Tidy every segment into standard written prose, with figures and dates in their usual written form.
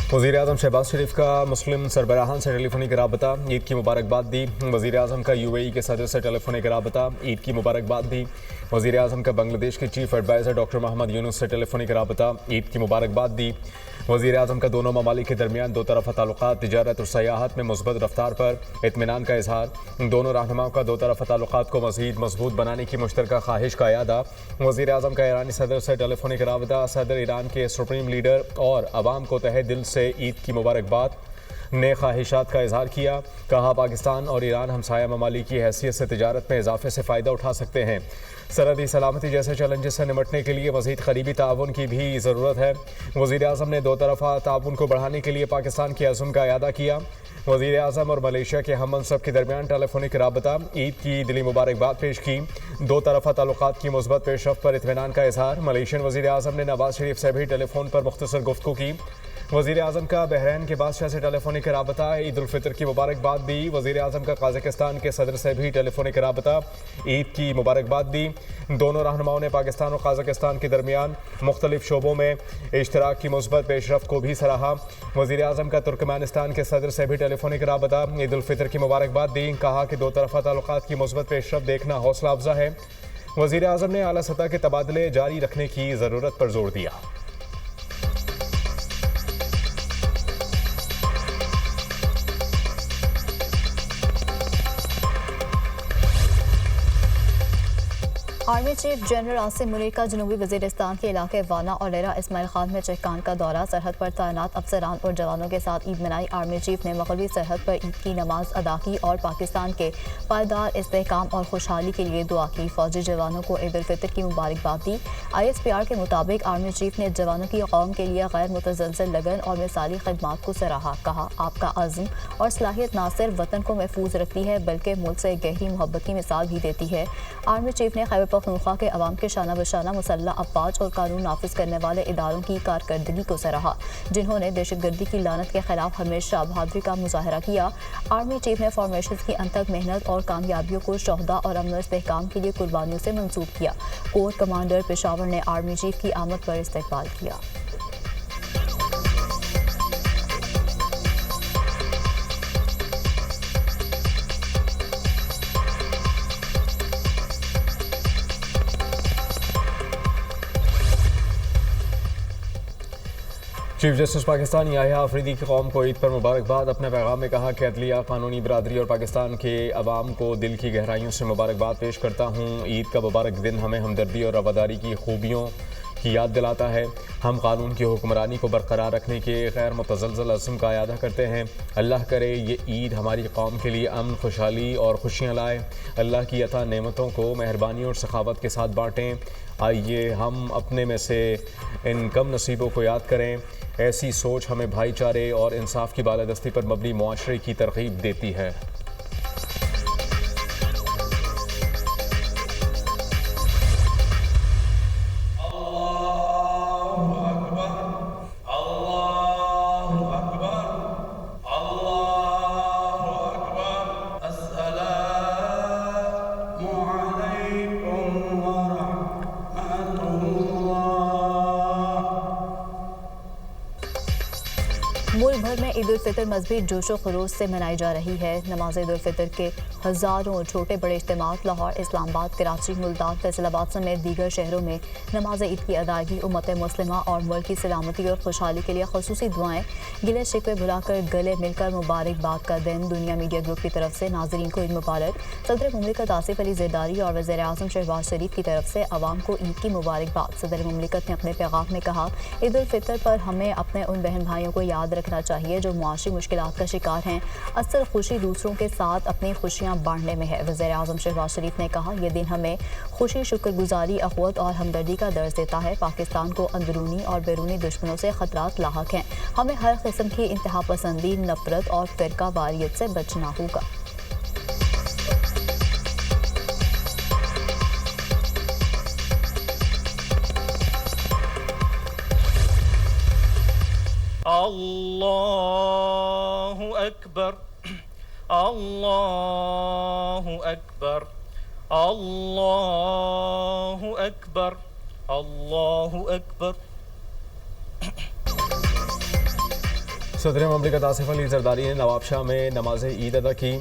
वज़ीर-ए-आज़म शहबाज शरीफ का मुस्लिम सरबराहान से टेलीफोनिक राबता, ईद की मुबारकबाद दी। वज़ीर-ए-आज़म का यूएई के सदर से टेलीफोनिक राबता, ईद की मुबारकबाद दी। वज़ीर-ए-आज़म का बांग्लादेश के chief adviser doctor Mohammad Yunus से टेलीफोनिक राबता, ईद की मुबारकबाद दी। वज़ीर-ए-आज़म का दोनों ममालिक के दरमियान दो तरफ़ा ताल्लुक़ात, तिजारत और सयाहत में मुस्बत रफ्तार पर इत्मीनान का इजहार। दोनों रहनुमाओं का दो तरफ़ा ताल्लुक़ात को मज़ीद मजबूत बनाने की मुश्तरका ख्वाहिश का यादा। वज़ीर-ए-आज़म का ईरानी सदर से टेलीफोनिक राबता, सदर ईरान के सुप्रीम लीडर और अवाम को तहे दिल से ईद की मुबारकबाद ने ख्वाहिशात का इजहार किया। कहा पाकिस्तान और ईरान हमसाया ममालिक की हैसियत से तिजारत में इजाफे से फ़ायदा उठा सकते हैं। सरहदी सलामती जैसे चैलेंजेस से निमटने के लिए मज़ीद करीबी ताउन की भी ज़रूरत है। वज़ीर-ए-आज़म ने दो तरफ़ा ताउन को बढ़ाने के लिए पाकिस्तान के अज़्म का इयादा किया। वज़ीर-ए-आज़म और मलेशिया के हम मनसब के दरमियान टेलीफोनिक राबता, ईद की दिली मुबारकबाद पेश की। दो तरफ़ा ताल्लुक़ात की मुस्बत पेशरफ़्त पर इत्मीनान का इजहार। मलेशियन वज़ीर-ए-आज़म ने नवाज़ शरीफ से भी टेलीफोन पर मुख्तसर गुफ्तगू की। वज़ीर-ए-आज़म का बहरैन के बादशाह से टेलीफोनिक राबता, ईद उल फितर की मुबारकबाद दी। वज़ीर-ए-आज़म का कज़ाकिस्तान के सदर से भी टेलीफोनिक राबता, ईद की मुबारकबाद दी। दोनों रहनुमाओं ने पाकिस्तान और कज़ाकिस्तान के दरमियान मुख्तलिफ शोबों में इश्तराक की मुस्बत पेशरफ्त को भी सराहा। वज़ीर-ए-आज़म का तुर्कमेनिस्तान के सदर से भी टेलीफोनिक राबता, ईद उल फितर की मुबारकबाद दी। कहा कि दो तरफ़ा ताल्लुक़ात की मुस्बत पेशरफ्त देखना हौसला अफजा है। वज़ीर-ए-आज़म ने आला सतह के तबादले जारी रखने की ज़रूरत पर जोर दिया। Army chief general Asim Munir का जनूबी वज़ीरिस्तान के इलाके वाना और डेरा इस्माइल खान में चहकान का दौरा। सरहद पर तैनात अफसरान और जवानों के साथ ईद मनाई। आर्मी चीफ ने मगरबी सरहद पर ईद की नमाज अदा की और पाकिस्तान के पायदार इस्तेहकाम और खुशहाली के लिए दुआ की। फौजी जवानों को ईद उल फितर की मुबारकबाद दी। ISPR के मुताबिक आर्मी चीफ ने जवानों की कौम के लिए गैर मुतज़लज़ल लगन और मिसाली खदमात को सराहा। कहा आपका अज़्म और सलाहियत न सिर्फ वतन को महफूज रखती है बल्कि मुल्क से गहरी मोहब्बत की मिसाल भी देती है। आर्मी चीफ ने खैबर पख्तूनख्वा के अवाम के शाना बशाना मुसल्लह अफवाज और कानून नाफिज करने वाले इदारों की कारकर्दगी को सराहा, जिन्होंने दहशतगर्दी की लानत के खिलाफ हमेशा बहादुरी का मुजाहरा किया। आर्मी चीफ ने फॉर्मेशन की अनथक मेहनत और कामयाबियों को शोहदा और अमन और इस्तेहकाम के लिए कुर्बानियों से मंसूब किया। कोर कमांडर पेशावर ने आर्मी चीफ की आमद पर इस्तकबाल किया। चीफ जस्टिस पाकिस्तान याहिया आफरीदी की कौम को ईद पर मुबारकबाद। अपने पैगाम में कहा कि अदलिया, कानूनी बरादरी और पाकिस्तान के अवाम को दिल की गहराइयों से मुबारकबाद पेश करता हूँ। ईद का मुबारक दिन हमें हमदर्दी और रवादारी की खूबियों की याद दिलाता है। हम कानून की हुक्मरानी को बरकरार रखने के गैर मुतज़लज़ल अज़्म का इरादा करते हैं। अल्लाह करे ये ईद हमारी कौम के लिए अमन, खुशहाली और खुशियाँ लाए। अल्लाह की अता नेमतों को मेहरबानी और सखावत के साथ बाँटें। आइए हम अपने में से इन कम नसीबों को याद करें। ऐसी सोच हमें भाईचारे और इंसाफ की बालादस्ती पर मबनी मुआशरे की तरगीब देती है। मुल्क भर में ईद उल फितर मज़हबी जोशो खरोश से मनाई जा रही है। नमाज ईद उल फितर के हज़ारों छोटे बड़े इज्तिमात लाहौर, इस्लामाबाद, कराची, मुल्तान, फैसलाबाद समेत दीगर शहरों में नमाज ईद की अदायगी उम्मत मुस्लिमा और मुल्क की सलामती और खुशहाली के लिए ख़ुसूसी दुआएं, गिले शिकवे भुलाकर गले मिलकर मुबारकबाद का दिन। दुनिया मीडिया ग्रुप की तरफ से नाज़रीन को ईद मुबारक। सदर मुमलिकत आसिफ अली ज़रदारी और वज़ीर-ए-आज़म शहबाज शरीफ की तरफ से अवाम को ईद की मुबारकबाद। सदर मुमलिकत ने अपने पैगाम में कहा ईद उल फितर पर हमें अपने उन बहन भाइयों को याद रखना चाहिए जो मुआशी मुश्किलात का शिकार हैं। असल खुशी दूसरों के साथ अपनी खुशियाँ बांटने में है। वज़ीर-ए-आज़म शहबाज शरीफ ने कहा यह दिन हमें खुशी, शुक्रगुजारी, अख़वत और हमदर्दी का दर्स देता है। पाकिस्तान को अंदरूनी और बैरूनी दुश्मनों से ख़तरात लाहक हैं। हमें हर किस्म की इंतहा पसंदी, नफरत और फ़िरका वारियत से बचना होगा। अल्लाहु अकबर, अल्लाहु अकबर, अल्लाहु अकबर, अल्लाहु अकबर। सदर ममलिकत आसिफ अली जरदारी ने नवाबशाह में नमाज ईद अदा की।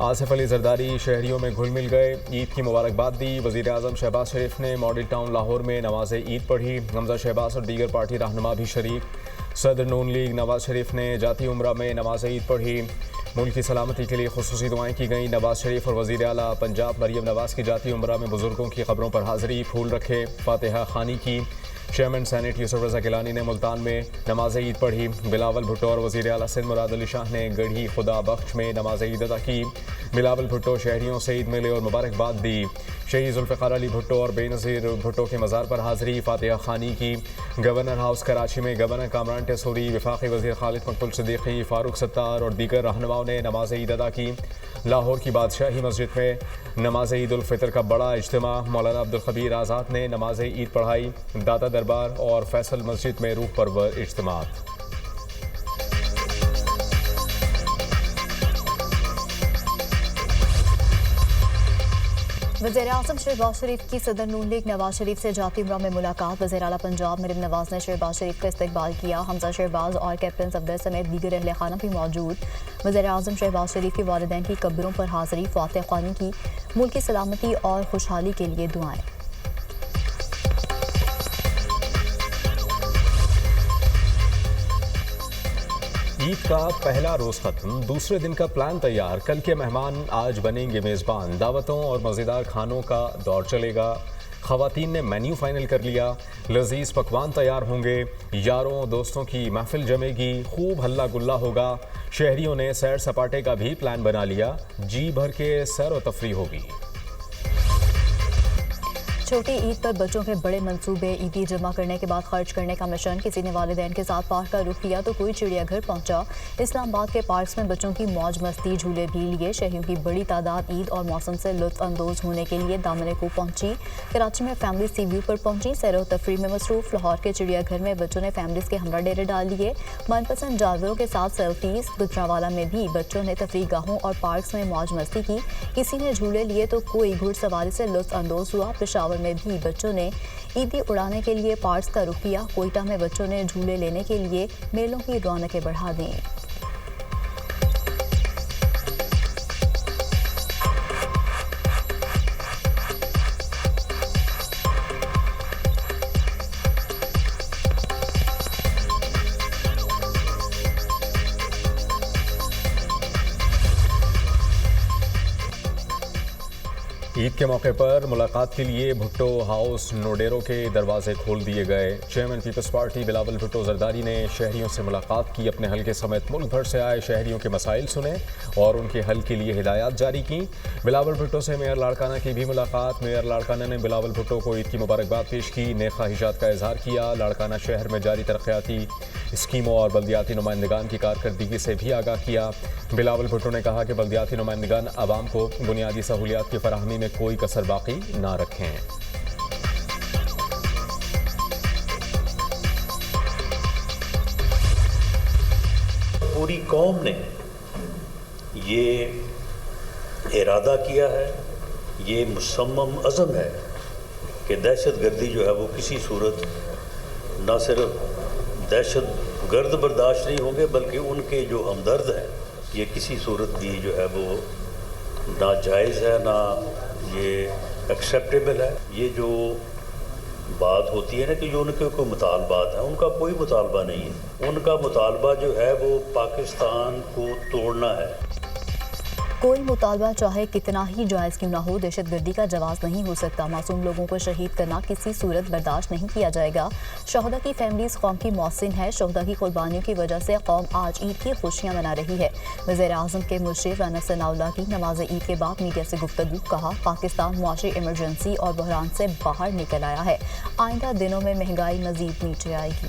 आसिफ अली जरदारी शहरियों में घुल मिल गए, ईद की मुबारकबाद दी। वज़ीर आज़म शहबाज शरीफ ने मॉडल टाउन लाहौर में नमाज ईद पढ़ी। हमजा शहबाज और दीगर पार्टी रहनुमा भी शरीक। सदर नून लीग नवाज शरीफ ने जाती उम्रा में नमाज ईद पढ़ी। मुल्क की सलामती के लिए खुसूसी दुआएं की गईं। नवाज शरीफ और वज़ीर आला पंजाब मरियम नवाज की जाती उम्रा में बुजुर्गों की खबरों पर हाज़िरी, फूल रखे, फातिहा खानी की। चेयरमैन सेनेट यूसुफ रज़ा गिलानी ने मुल्तान में नमाज ईद पढ़ी। बिलावल भुट्टो और वज़ीर आला सिंध मुराद अली शाह ने गढ़ी खुदा बख्श में नमाज ईद अदा की। बिलावल भुट्टो शहरियों से ईद मिले और मुबारकबाद दी। शहीद जुल्फ़िकार अली भुट्टो और बेनज़ीर भुट्टो के मज़ार पर हाज़िरी, फातिहा खानी की। गवर्नर हाउस कराची में गवर्नर कामरान टेसूरी, वफाकी वज़ीर खालिद मकबूल सिद्दीकी, फ़ारूक सत्तार और दीगर रहनुमाओं ने नमाज ईद अदा की। लाहौर की बादशाही मस्जिद में नमाज ईद उल फ़ितर का बड़ा इज्तिमा, मौलाना अब्दुल खबीर आज़ाद ने नमाज ईद पढ़ाई। दाता दरबार और फैसल मस्जिद में रूह परवर इज्तिमात। वज़ीर आज़म शहबाज शरीफ की सदर नून लीग नवाज शरीफ से जाती उम्रा में मुलाकात। वज़ीर आला पंजाब मरियम नवाज ने शहबाज शरीफ का इस्तकबाल किया। हमजा शहबाज और कैप्टन सफदर समेत दीगर अहले खाना भी मौजूद। वज़ीर आज़म शहबाज शरीफ के वालिदैन की कब्रों पर हाज़िरी, फातिहा ख़्वानी की। मुल्क की सलामती और खुशहाली के लिए दुआएं। ईद का पहला रोज़ ख़त्म, दूसरे दिन का प्लान तैयार। कल के मेहमान आज बनेंगे मेज़बान। दावतों और मज़ेदार खानों का दौर चलेगा। ख़वातीन ने मेन्यू फाइनल कर लिया। लजीज पकवान तैयार होंगे। यारों दोस्तों की महफिल जमेगी। खूब हल्ला गुल्ला होगा। शहरियों ने सैर सपाटे का भी प्लान बना लिया। जी भर के सैर व तफरी होगी। छोटी ईद पर बच्चों के बड़े मंसूबे, ईदी जमा करने के बाद खर्च करने का मिशन। किसी ने वालिदैन के साथ पार्क का रुख किया तो कोई चिड़ियाघर पहुंचा। इस्लामाबाद के पार्क्स में बच्चों की मौज मस्ती, झूले भी लिए। शहरियों की बड़ी तादाद ईद और मौसम से लुत्फ अंदोज होने के लिए दामने को पहुंची। कराची में फैमिली सी व्यू पर पहुंची। सैर व तफरी में मसरूफ। लाहौर के चिड़ियाघर में बच्चों ने फैमिलीज के हमरा डेरे डाल लिए। मनपसंद जानवरों के साथ सेल्फीज। गुजरांवाला में भी बच्चों ने तफरी गाहों और पार्क्स में मौज मस्ती की। किसी ने झूले लिए तो कोई घुड़सवारी से लुत्फ अंदोज हुआ। पेशावर में भी बच्चों ने ईदी उड़ाने के लिए पार्क्स का रुख किया। कोयटा में बच्चों ने झूले लेने के लिए मेलों की रौनकें बढ़ा दी। ईद के मौके पर मुलाकात के लिए भुट्टो हाउस नोडेरो के दरवाजे खोल दिए गए। चेयरमैन पीपल्स पार्टी बिलावल भुट्टो जरदारी ने शहरियों से मुलाकात की। अपने हल्के समेत मुल्क भर से आए शहरियों के मसाइल सुने और उनके हल के लिए हिदायत जारी की। बिलावल भुट्टो से मेयर लाड़काना की भी मुलाकात। मेयर लाड़काना ने बिलावल भुट्टो को ईद की मुबारकबाद पेश की। नेक ख्वाहिशात का इजहार किया। लाड़काना शहर में जारी तरक्याती स्कीमों और बल्दियाती नुमाइंदगान की कारकर्दगी से भी आगाह किया। बिलावल भुट्टो ने कहा कि बल्दियाती नुमाइंदगान आवाम को बुनियादी सहूलियात की फराहमी में कोई कसर बाकी ना रखें। पूरी कौम ने ये इरादा किया है, ये मुसम्मम अज़म है कि दहशत गर्दी जो है वो किसी सूरत ना सिर्फ दहशत गर्द बर्दाश्त नहीं होंगे बल्कि उनके जो हमदर्द हैं ये किसी सूरत भी जो है वो ना जायज़ है ना ये एक्सेप्टेबल है। ये जो बात होती है ना कि जो उनके कोई मुतालबात हैं, उनका कोई मुतालबा नहीं है। उनका मुतालबा जो है वो पाकिस्तान को तोड़ना है। कोई मुतालबा चाहे कितना ही जायज़ क्यों ना हो, दहशत गर्दी का जवाब नहीं हो सकता। मासूम लोगों को शहीद करना किसी सूरत बर्दाश्त नहीं किया जाएगा। शोहदा की फैमिलीज कौम की मौसिन है। शोहदा की कुर्बानियों की वजह से कौम आज ईद की खुशियाँ मना रही है। वज़ीर आज़म के मुर्शिद राना सनाउल्लाह की नमाज ईद के बाद मीडिया से गुफ्तगू। कहा, पाकिस्तान मुआशी इमरजेंसी और बहरान से बाहर निकल आया है। आइंदा दिनों में महंगाई मज़ीद नीचे आएगी।